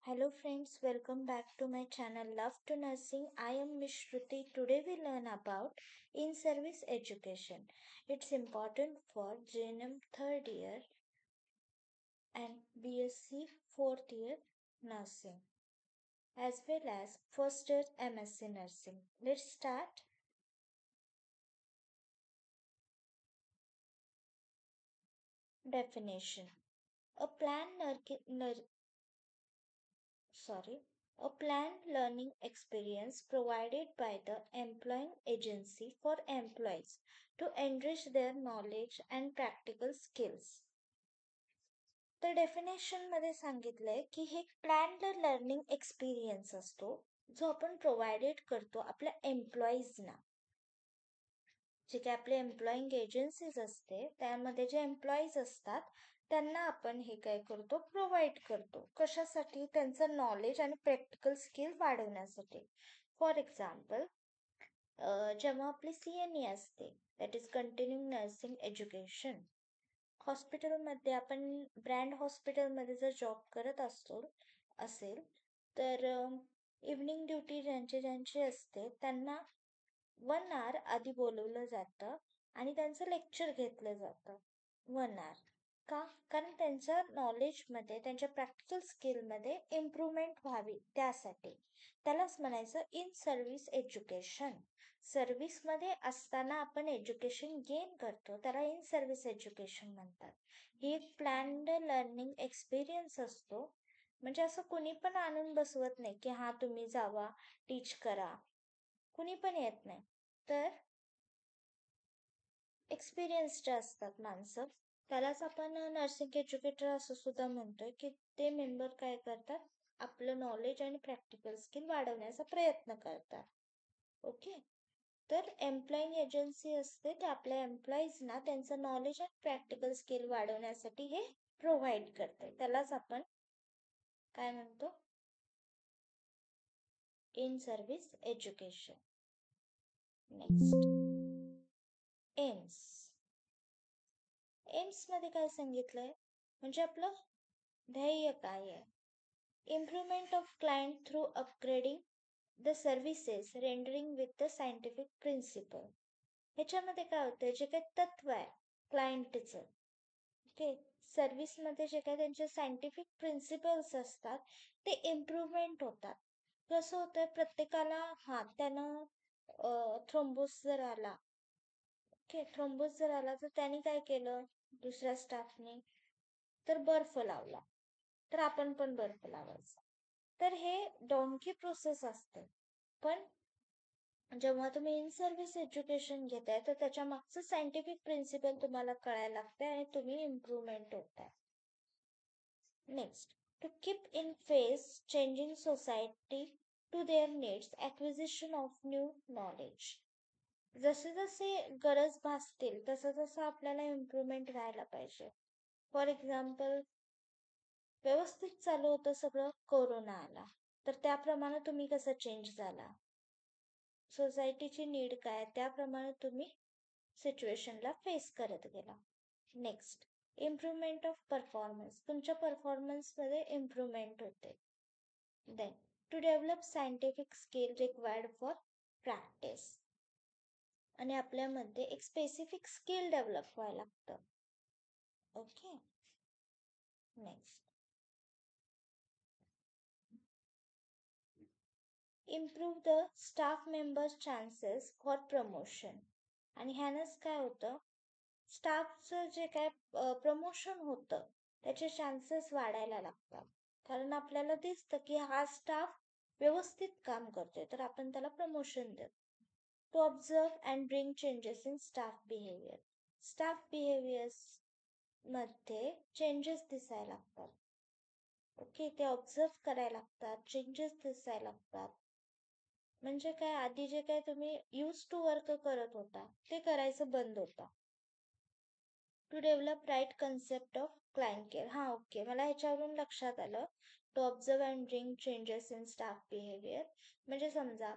Hello friends, welcome back to my channel Love to Nursing. I am Miss Shruti. Today we learn about in-service education. It's important for JNM third year and BSc fourth year nursing as well as first year MSc nursing. Let's start. Definition. A planned sorry, a planned learning experience provided by the employing agency for employees to enrich their knowledge and practical skills. तर definition मध्ये सांगितलंय की हे planned learning experience असतो जो आपण provided करतो आपल्या एम्प्लॉईजना. जे काही आपले एम्प्लॉईंग एजन्सीज असते त्यामध्ये जे एम्प्लॉईज असतात त्यांना आपण हे काय करतो प्रोव्हाइड करतो. कशासाठी? त्यांचं नॉलेज आणि प्रॅक्टिकल स्किल वाढवण्यासाठी. फॉर एक्झाम्पल जेव्हा आपली CNE असते that is continuing nursing education. हॉस्पिटलमध्ये आपण ब्रँड हॉस्पिटलमध्ये जर जॉब करत असेल तर इव्हनिंग ड्युटी ज्यांची असते त्यांना 1 hour आधी बोलवलं जातं आणि त्यांचं लेक्चर घेतलं जातं 1 hour. का? कारण त्यांच्या नॉलेजमध्ये त्यांच्या प्रॅक्टिकल स्किलमध्ये इम्प्रूव्हमेंट व्हावी त्यासाठी. त्यालाच म्हणायचं इन सर्व्हिस एज्युकेशन. सर्व्हिसमध्ये असताना आपण एज्युकेशन गेन करतो त्याला इन सर्व्हिस एज्युकेशन म्हणतात. ही एक प्लॅन्ड लर्निंग एक्सपिरियन्स असतो. म्हणजे असं कुणी पण आणून बसवत नाही की हा तुम्ही जावा टीच करा, कुणी पण येत नाही. तर एक्सपिरियन्स्ड असतात माणसं, त्यालाच आपण नर्सिंग एज्युकेटर असं सुद्धा म्हणतोय की ते मेंबर काय करतात आपलं नॉलेज आणि प्रॅक्टिकल स्किल वाढवण्याचा प्रयत्न करतात. ओके. तर एम्प्लॉईंग एजन्सी असते ते आपल्या एम्प्लॉईजना त्यांचं नॉलेज आणि प्रॅक्टिकल स्किल वाढवण्यासाठी हे प्रोव्हाइड करते. त्यालाच आपण काय म्हणतो in service education. Next aims. Aims मध्ये काय सांगितलंय म्हणजे आपलं ध्येय काय आहे? Improvement of client through upgrading the services rendering with the scientific principle. ह्याच्यामध्ये काय होतं जे काही तत्व आहे क्लायंटचं, ओके, सर्व्हिसमध्ये जे काही त्यांचे सायंटिफिक प्रिन्सिपल्स असतात ते इम्प्रूव्हमेंट होतात. कसं होतं प्रत्येकाला त्यानं थ्रोम्बोस जर आला, ओके, थ्रोम्बोस जर आला तर त्यांनी काय केलं दुसऱ्या स्टाफने तर बर्फ लावला, तर आपण पण बर्फ लावायचा. तर हे डोंकी प्रोसेस असते. पण जेव्हा तुम्ही इन सर्व्हिस एज्युकेशन घेताय तर त्याच्या मागचं सायंटिफिक प्रिन्सिपल तुम्हाला कळायला लागते आणि तुम्ही इम्प्रूव्हमेंट होताय. Next, to keep in face changing society to their needs acquisition of new knowledge. जसे जसे गरज भासतील तसं तसं आपल्याला इम्प्रूव्हमेंट व्हायला पाहिजे. फॉर एक्झाम्पल व्यवस्थित चालू होतं सगळं, कोरोना आला तर त्याप्रमाणे तुम्ही कसं चेंज झाला, सोसायटीची नीड काय त्याप्रमाणे तुम्ही सिच्युएशनला फेस करत गेला. Next, improvement of performance. तुमच्या परफॉर्मन्समध्ये इम्प्रूव्हमेंट होते. Then to develop scientific skill required for practice. आणि आपल्यामध्ये एक स्पेसिफिक स्किल डेव्हलप व्हायला लागतं. Okay. Next, improve the staff members chances for promotion. आणि ह्यानंच काय होतं स्टाफचं जे काय प्रमोशन होतं त्याचे चान्सेस वाढायला लागतात. कारण आपल्याला दिसतं की हा स्टाफ व्यवस्थित काम करतोय तर आपण त्याला प्रमोशन देतो. To observe and bring changes in staff behaviour. Staff behaviours मध्ये चेंजेस दिसायला लागतात. ओके, ते ऑब्झर्व करायला लागतात, चेंजेस दिसायला लागतात. म्हणजे काय, आधी जे काय तुम्ही यूज टू वर्क करत होता ते करायचं बंद होता. To develop right concept of client care. Okay, मला ह्याच्यावरून लक्षात आलं. To observe and bring changes in staff behaviour म्हणजे समजा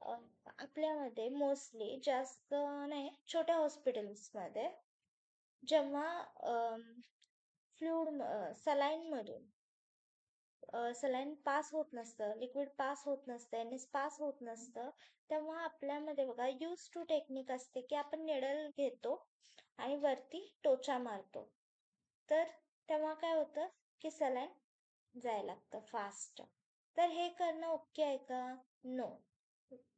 आपल्यामध्ये मोस्टली जास्त नाही छोट्या हॉस्पिटल्समध्ये जेव्हा फ्लूड सलाईन मधून सलाईन पास होत नसतं, लिक्विड पास होत नसतं, एनएस पास होत नसतं, तेव्हा आपल्यामध्ये बघा यूज टू टेक्निक असते की आपण निडल घेतो आणि वरती टोचा मारतो. तर तेव्हा काय होतं की सलाईन जायला लागतं फास्ट. तर हे करणं ओके आहे का? नो.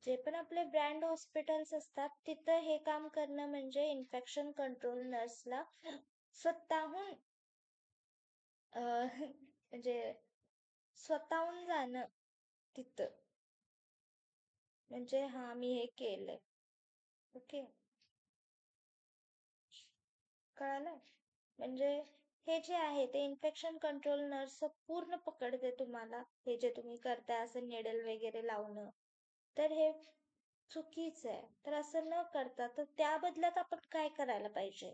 जे पण आपले ब्रँड हॉस्पिटल्स असतात तिथं हे काम करणं म्हणजे इन्फेक्शन कंट्रोल नर्सला स्वतःहून म्हणजे स्वतःहून जाणं तिथं, म्हणजे हा मी हे केलंय. ओके, कळालं? म्हणजे हे जे आहे ते इन्फेक्शन कंट्रोल नर्स पूर्ण पकडते तुम्हाला, हे जे तुम्ही करताय असं नेडल वगैरे लावणं. तर हे चुकीचं आहे. तर असं न करता तर त्या बदल्यात आपण काय करायला पाहिजे,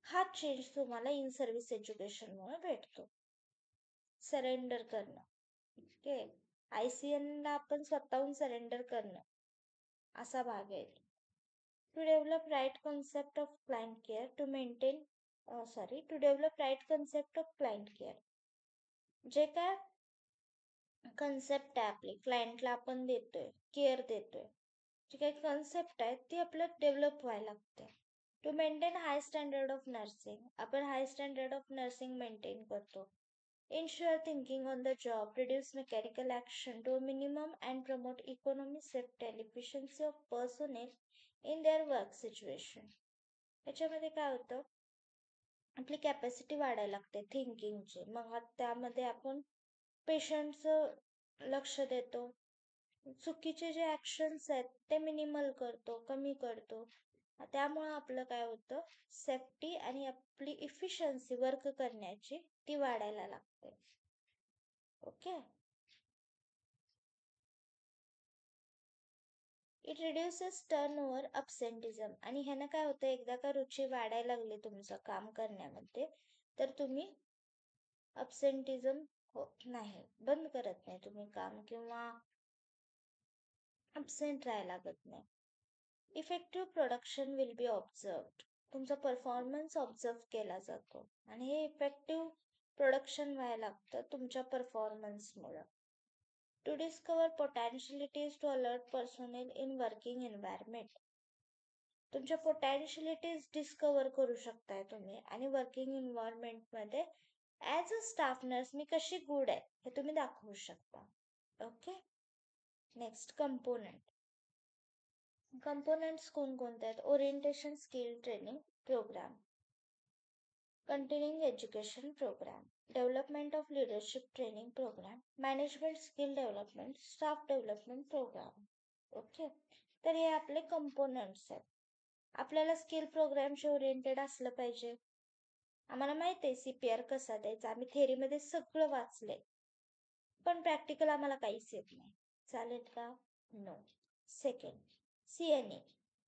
हा चेंज तुम्हाला इन सर्व्हिस एज्युकेशनमुळे भेटतो. सरेंडर करणं. ओके, ICN ला आपण स्वतःहून सरेंडर करणं असा भाग आहे. To develop right concept of client care to maintain to develop right concept of client care. जे काय कन्सेप्ट आहे आपली क्लायंटला आपण देतोय, केअर देतोय, जी काही कन्सेप्ट आहे ती आपल्याला डेव्हलप व्हायला लागते. To maintain high standard of nursing, आपण high standard of nursing maintain करतो. Ensure thinking on the job, reduce mechanical action to a minimum and promote economy, safety and efficiency of personnel in their work situation. याच्यामध्ये काय होतं, आपली capacity वाढायला लागते थिंकिंगची. मग त्यामध्ये आपण पेशंटचं लक्ष देतो, चुकीचे जे ऍक्शन्स आहेत ते मिनिमल करतो, कमी करतो. त्यामुळे आपलं काय होतं, सेफ्टी आणि आपली इफिशियन्सी वर्क करण्याची ती वाढायला लागते. Okay, it reduces turnover absenteeism. आणि ह्यानं काय होतं, एकदा का रुची वाढायला लागली तुमचं काम करण्यामध्ये तर तुम्ही अब्सेंटिझम नाही, बंद करत नाही तुम्ही काम, किंवा अब्सेंट राहायला लागत नाही. Effective production will be observed, तुमचा परफॉर्मन्स ऑब्झर्व केला जातो आणि हे इफेक्टिव्ह प्रोडक्शन व्हायला लागतं तुमच्या परफॉर्मन्समुळे. To discover potentialities to alert personal in working environment, तुमच्या पोटॅन्शियलिटीज डिस्कवर करू शकताय तुम्ही आणि वर्किंग एन्व्हायरमेंटमध्ये ॲज अ स्टाफ नर्स मी कशी गुड आहे हे तुम्ही दाखवू शकता. Okay, next component. कंपोनंट्स कोणकोणते आहेत? Orientation skill training program, continuing education program, development of leadership training program, management skill development, staff development program. Okay, तर हे आपले कंपोनंट्स आहेत. आपल्याला स्किल प्रोग्रामशी ओरिएंटेड असलं पाहिजे. आम्हाला माहिती आहे CPR कसा द्यायचा, आम्ही थेअरीमध्ये सगळं वाचलंय, पण प्रॅक्टिकल आम्हाला काहीच येत नाही. चालेल का? No. Second, CNE,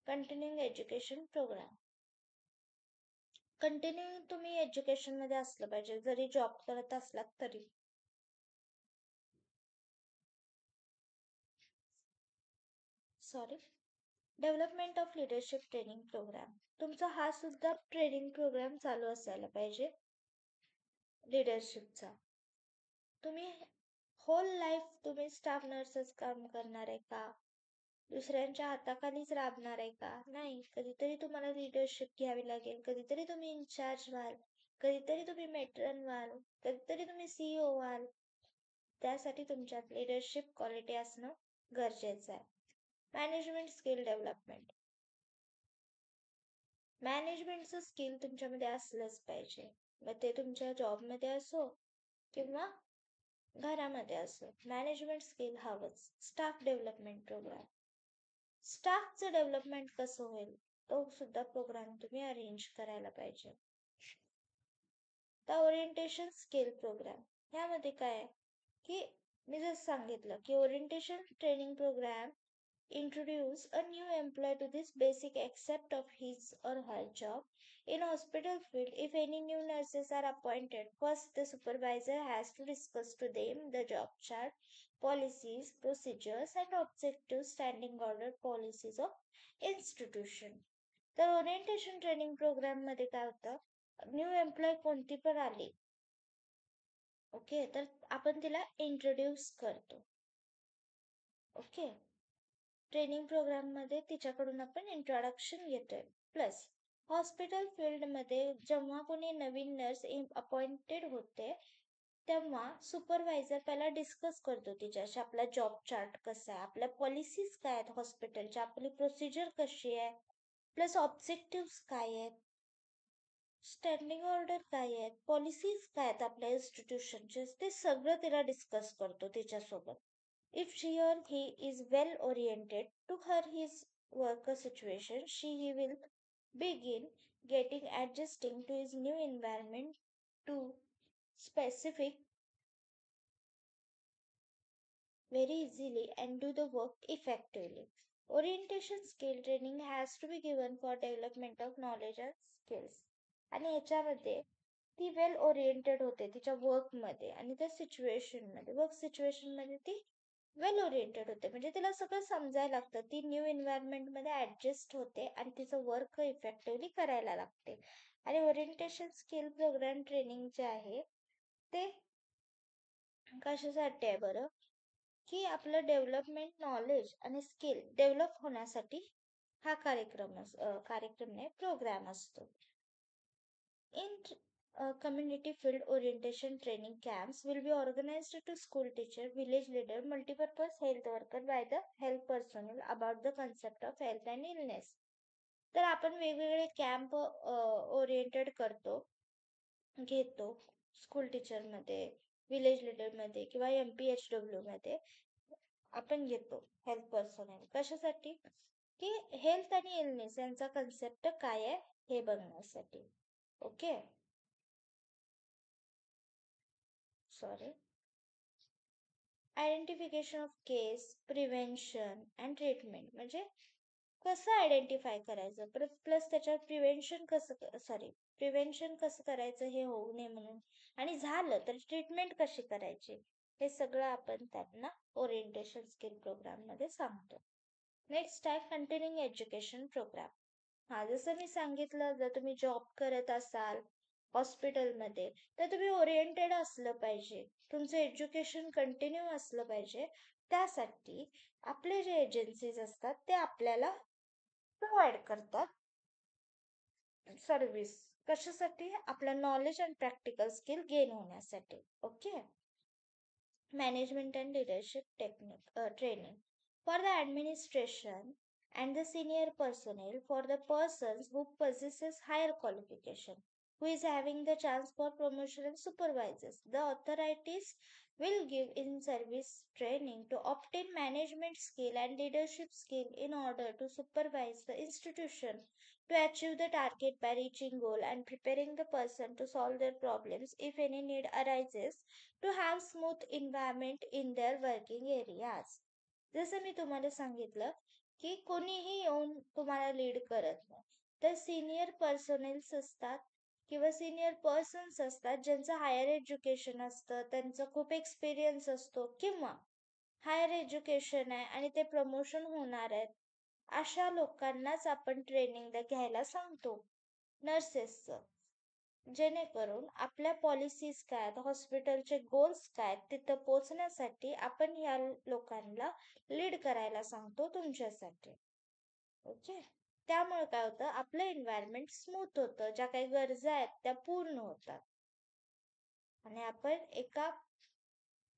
continuing education program. Continue तुम्ही एज्युकेशन मध्ये असलं पाहिजे, जरी जॉब करत असलात तरी. Sorry, development of leadership training program, तुमचा हा सुद्धा ट्रेनिंग प्रोग्राम चालू असायला पाहिजे लिडरशिपचा. तुम्ही होल लाईफ तुम्ही स्टाफ नर्सच काम करणार आहे का? दुसऱ्यांच्या हाताखालीच राबणार आहे का? नाही, कधीतरी तुम्हाला लिडरशिप घ्यावी लागेल, कधीतरी तुम्ही इन्चार्ज व्हाल, कधीतरी तुम्ही मेट्रन व्हाल, कधीतरी तुम्ही CEO व्हाल. त्यासाठी तुमच्यात लिडरशिप क्वालिटी असणं गरजेचं आहे. मॅनेजमेंट स्किल डेव्हलपमेंट, मॅनेजमेंटचं स्किल तुमच्यामध्ये असलंच पाहिजे, मग ते तुमच्या जॉबमध्ये असो किंवा घरामध्ये असो, मॅनेजमेंट स्किल हवंच. स्टाफ डेव्हलपमेंट प्रोग्राम, स्टाफचं डेव्हलपमेंट कसं होईल तो सुद्धा प्रोग्राम तुम्ही अरेंज करायला पाहिजे. तर ओरिएंटेशन स्किल प्रोग्राम ह्यामध्ये काय आहे की मी जसं सांगितलं की orientation training program introduce a new employee to this basic aspect of his or her job. In hospital field, if any new nurses are appointed, first the supervisor has to discuss to them the job chart, policies, procedures, and objective standing order policies of institution. तर orientation training programme मध्ये काय होतं, new employ कोणती पण आली okay, तर आपण तिला इंट्रोड्यूस करतो. ओके, ट्रेनिंग प्रोग्राममध्ये तिच्याकडून आपण इंट्रोडक्शन घेतोय. प्लस हॉस्पिटल फील्डमध्ये जेव्हा कोणी नवीन नर्स अपॉइंटेड होते, तेव्हा सुपरवायझर पहिला डिस्कस करतो तिच्याशी आपला जॉब चार्ट कसा आहे, आपल्या पॉलिसीज काय आहेत हॉस्पिटलच्या, आपली प्रोसिजर कशी आहे, प्लस ऑब्जेक्टिव्ह काय आहेत, स्टँडिंग ऑर्डर काय आहेत, पॉलिसीज काय आहेत आपल्या इन्स्टिट्यूशनचे, ते सगळं तिला डिस्कस करतो तिच्यासोबत. If she or he is well oriented to her his work situation, he will begin getting adjusting to his new environment to specific very easily and do the work effectively. Orientation skill training has to be given for development of knowledge and skills. आणि याच्यामध्ये ती वेल oriented होते तिच्या वर्कमध्ये आणि त्या सिच्युएशनमध्ये, work सिच्युएशनमध्ये ती वेल oriented होते, म्हणजे तिला सगळं समजायला लागतं, ती न्यू एन्व्हायरमेंटमध्ये ऍडजस्ट होते आणि तिचं वर्क इफेक्टिव्हली करायला लागते. आणि ओरिएंटेशन स्किल प्रोग्राम ट्रेनिंग जे आहे ते कशासाठी आहे बरं, की आपलं डेव्हलपमेंट नॉलेज आणि स्किल डेव्हलप होण्यासाठी हा कार्यक्रम नाही, प्रोग्राम असतो. In community field orientation training camps will be organized to school teacher, village leader, multipurpose health worker by the health personnel about the concept of health and illness. तर आपण वेगवेगळे camp oriented करतो, घेतो school teacher मध्ये, village leader मध्ये किंवा MPHW मध्ये आपण घेतो हेल्थ पर्सनल. कशासाठी, की हेल्थ आणि इलनेस यांचा कन्सेप्ट काय आहे हे बघण्यासाठी. Okay, sorry. Identification of case, prevention and treatment, म्हणजे कसं आयडेंटिफाय करायचं, प्लस त्याच्यावर प्रिव्हेन्शन कसं करायचं हे होऊ नये म्हणून, आणि झालं तर ट्रीटमेंट कशी करायची, हे सगळं आपण त्यांना ओरिएंटेशन स्किल प्रोग्राम मध्ये सांगतो. नेक्स्ट आहे कंटिन्युइंग एज्युकेशन प्रोग्राम. हा, जसं मी सांगितलं, जर तुम्ही जॉब करत असाल हॉस्पिटलमध्ये तर तुम्ही ओरिएंटेड असलं पाहिजे, तुमचं एज्युकेशन कंटिन्यू असलं पाहिजे. त्यासाठी आपले जे एजन्सीज असतात ते आपल्याला प्रोव्हाइड करतात सर्व्हिस. कशासाठी, आपलं knowledge and practical skill gain होण्यासाठी. Okay, management and leadership technique training for the administration and the senior personnel, for the persons who possesses higher qualification, who is having the chance for promotion and supervises. The authorities will give in service training to obtain management skill and leadership skill in order to supervise the institution to achieve the target by reaching goal and preparing the person to solve their problems if any need arises, to have smooth environment in their working areas. जसं मी तुम्हाला सांगितलं की कोणीही येऊन तुम्हाला lead करत नाही, तर सिनियर पर्सनल्स असतात किंवा सिनियर पर्सन्स असतात ज्यांचं हायर एज्युकेशन असतं, त्यांचा खूप एक्सपिरियन्स असतो किंवा हायर एज्युकेशन आहे आणि ते प्रमोशन होणार आहेत, अशा लोकांनाच आपण ट्रेनिंग घ्यायला सांगतो नर्सेसचं, जेणेकरून आपल्या पॉलिसीज काय आहेत, हॉस्पिटलचे गोल्स काय आहेत, तिथं पोहोचण्यासाठी आपण या लोकांना लीड करायला सांगतो तुमच्यासाठी. ओके, त्यामुळे काय होतं, आपलं एन्व्हायरमेंट स्मूथ होतं, ज्या काही गरजा आहेत त्या पूर्ण होतात आणि आपण एका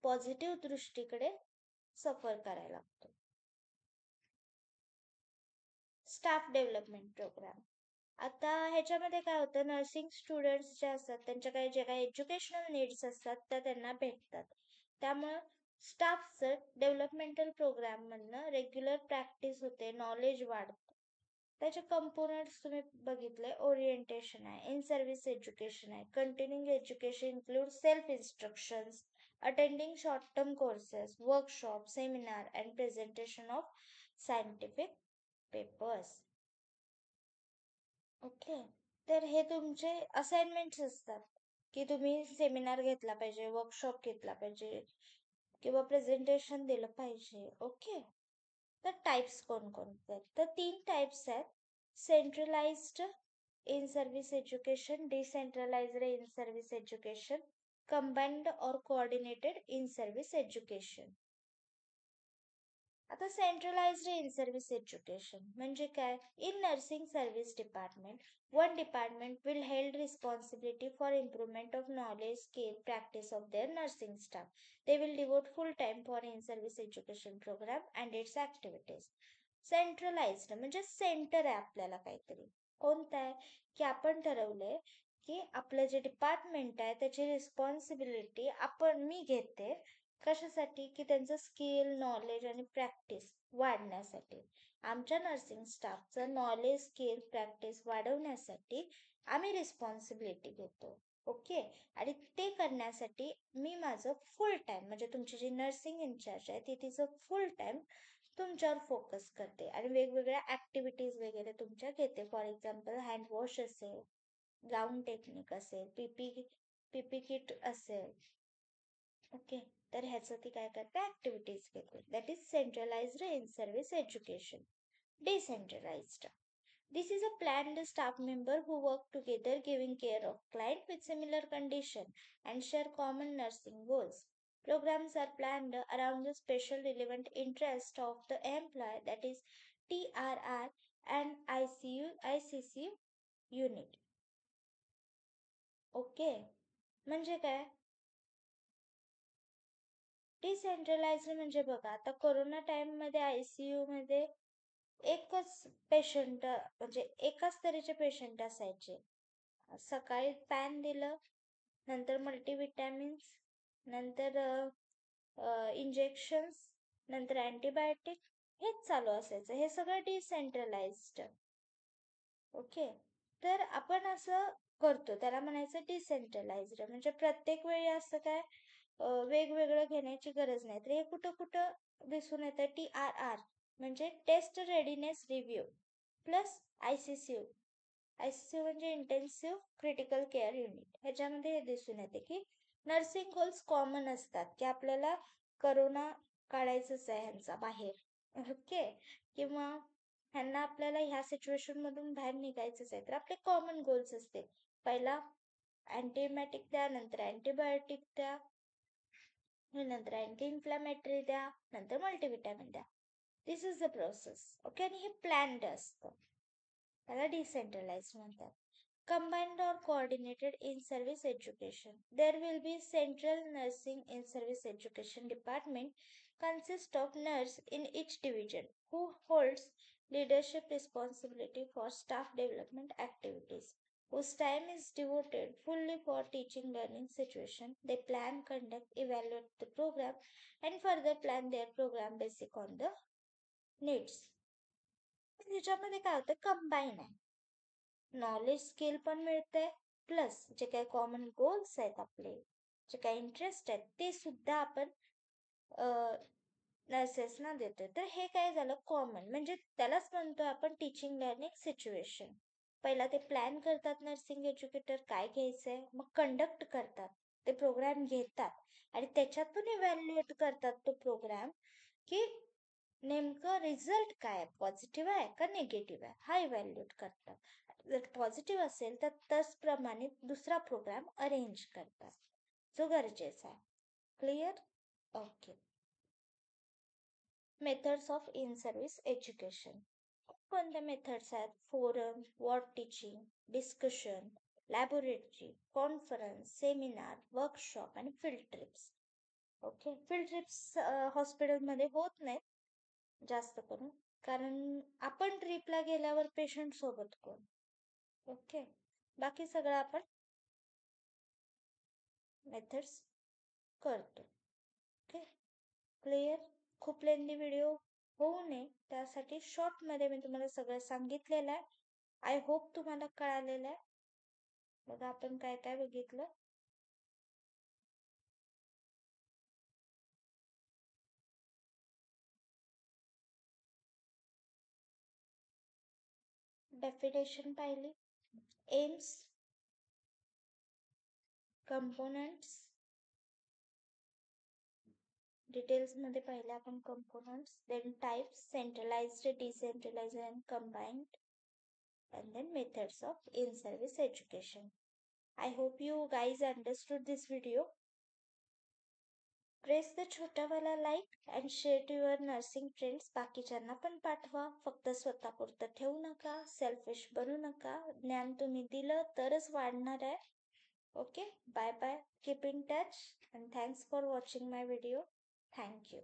पॉझिटिव्ह दृष्टीकडे सफर करायला लागतो. Staff development program. आता ह्याच्यामध्ये काय होतं, नर्सिंग स्टुडंट्स जे असतात त्यांच्या काही जे काही एज्युकेशनल नीड्स असतात त्या त्यांना भेटतात. त्यामुळं स्टाफचं डेव्हलपमेंटल प्रोग्राम मधनं रेग्युलर प्रॅक्टिस होते, नॉलेज वाढतं. त्याचे कंपोनंट्स तुम्ही बघितले, ओरिएंटेशन आहे, इन सर्व्हिस एज्युकेशन आहे, कंटिन्युइंग education include self instructions, attending short term courses, workshop, seminar and presentation of scientific papers. Okay, तर हे तुमचे असाइनमेंट्स असतात की तुम्ही सेमिनार घेतला पाहिजे, वर्कशॉप घेतला पाहिजे किंवा प्रेझेंटेशन दिलं पाहिजे. ओके, तर टाइप्स कोणकोणते आहेत, तर 3 टाइप्स आहेत, centralised in service education, decentralised in service education combined or coordinated in-service education. आता सेंट्रलाइज्ड इन सर्व्हिस एज्युकेशन म्हणजे काय? In nursing service department, one department will hold responsibility for improvement of knowledge, skill, practice of their nursing staff. They will devote full time for in-service education program and its activities. Centralised म्हणजे centre आहे आपल्याला काहीतरी. कोणतं आहे? की आपण ठरवलंय की आपलं जे डिपार्टमेंट आहे त्याची रिस्पॉन्सिबिलिटी मी घेते. कशासाठी? की त्यांचं स्किल, नॉलेज आणि प्रॅक्टिस वाढण्यासाठी. आमच्या नर्सिंग स्टाफचं नॉलेज, स्किल, प्रॅक्टिस वाढवण्यासाठी आम्ही रिस्पॉन्सिबिलिटी घेतो. ओके. आणि ते करण्यासाठी मी माझं फुल टाइम म्हणजे तुमची जी नर्सिंग इन्चार्ज आहे ती तिचं फुल टाइम तुमच्यावर फोकस करते आणि वेगवेगळ्या ऍक्टिव्हिटीज वगैरे तुमच्या घेते. फॉर एक्झाम्पल हँड वॉश असेल, गाऊन टेक्निक असेल, पीपी किट असेल. ओके. तर ह्याचं ती काय करते? ऍक्टिव्हिटीज घेते. That is centralised in service education. Decentralized. This is a planned staff member who work together giving care of client with similar condition and share common nursing goals. Programs are planned around the special relevant interest of the employee, that is TRR and ICC unit. Okay. म्हणजे काय? Decentralised म्हणजे बघा आता corona time मध्ये ICU मध्ये एकच patient म्हणजे एकाच तऱ्हेचे पेशंट असायचे. सकाळी पॅन दिलं, नंतर मल्टीविटॅमिन्स, नंतर इंजेक्शन्स, नंतर अँटीबायोटिक, हेच चालू असायचं. हे सगळं डिसेंट्रलाइज्ड. ओके. तर आपण असं करतो त्याला म्हणायचं डिसेंट्रलाइज्ड. म्हणजे प्रत्येक वेळी असं काय वेगवेगळं घेण्याची गरज नाही. तर हे कुठं कुठं दिसून येतं? TRR म्हणजे test readiness review plus ICCU. ICCU म्हणजे इंटेन्सिव्ह क्रिटिकल केअर युनिट. ह्याच्यामध्ये हे दिसून येते की नर्सिंग गोल्स कॉमन असतात की आपल्याला करोना काढायचंच आहे ह्यांचा बाहेर. ओके. किंवा ह्यांना आपल्याला ह्या सिच्युएशन मधून बाहेर निघायचंच आहे. तर आपले कॉमन गोल्स असते. पहिला अँटीबायोटिक द्या, नंतर अँटीबायोटिक द्या, नंतर अँटी इन्फ्लॅमेटरी द्या, नंतर मल्टीविटॅमिन द्या. दिस इज द प्रोसेस. ओके. आणि हे प्लॅन्ड असतं. त्याला डिसेंट्रलाइज म्हणतात. Combined or coordinated in-service education. There will be central nursing in-service education department consist of nurse in each division who holds leadership responsibility for staff development activities, whose time is devoted fully for teaching learning situation. They plan, conduct, evaluate the program and further plan their program basic on the needs. ह्याच्यामध्ये काय होतं? Combine आहे. Knowledge skill पण मिळते plus जे काही common goals आहेत आपले, जे काही इंटरेस्ट आहेत ते सुद्धा आपण नर्सेसना देतो. तर हे काय झालं? कॉमन म्हणजे त्यालाच म्हणतो आपण टीचिंग लर्निंग सिच्युएशन. पहिला ते प्लॅन करतात नर्सिंग एज्युकेटर काय घ्यायचंय, मग कंडक्ट करतात, ते प्रोग्राम घेतात आणि त्याच्यातून इव्हॅल्युएट करतात तो प्रोग्राम की नेमकं रिझल्ट काय, पॉझिटिव्ह आहे का निगेटिव्ह आहे, हा इव्हॅल्युएट करतात. जर पॉझिटिव्ह असेल तर त्याचप्रमाणे दुसरा प्रोग्राम अरेंज करतात जो गरजेचा आहे. Clear? Okay. Methods of in service education. कोणत्या मेथड्स आहेत? Forum, ward teaching, discussion, laboratory, conference, seminar, workshop आणि field trips. Okay. Field trips हॉस्पिटलमध्ये होत नाहीत जास्त करून, कारण आपण ट्रिपला गेल्यावर पेशंट सोबत कोण. ओके. बाकी सगळं आपण मेथड्स करतो. ओके. क्लिअर? खूप लेंदी व्हिडिओ होऊ नये त्यासाठी शॉर्टमध्ये मी तुम्हाला सगळं सांगितलेलं आहे. आय होप तुम्हाला कळालेलं आहे. बघा आपण काय काय बघितलं. डेफिनेशन पाहिली, एम्स, कंपोनंट्स, डिटेल्स मध्ये पाहिले आपण components, then types, centralised, decentralised and combined, and then methods of in-service education. I hope you guys understood this video. Press the छोटावाला like and share to your nursing friends. बाकीच्यांना पण पाठवा. फक्त स्वतःपुरतं ठेवू नका. सेल्फिश बनू नका. ज्ञान तुम्ही दिलं तरच वाढणार आहे. Okay, bye bye. Keep in touch and thanks for watching my video. Thank you.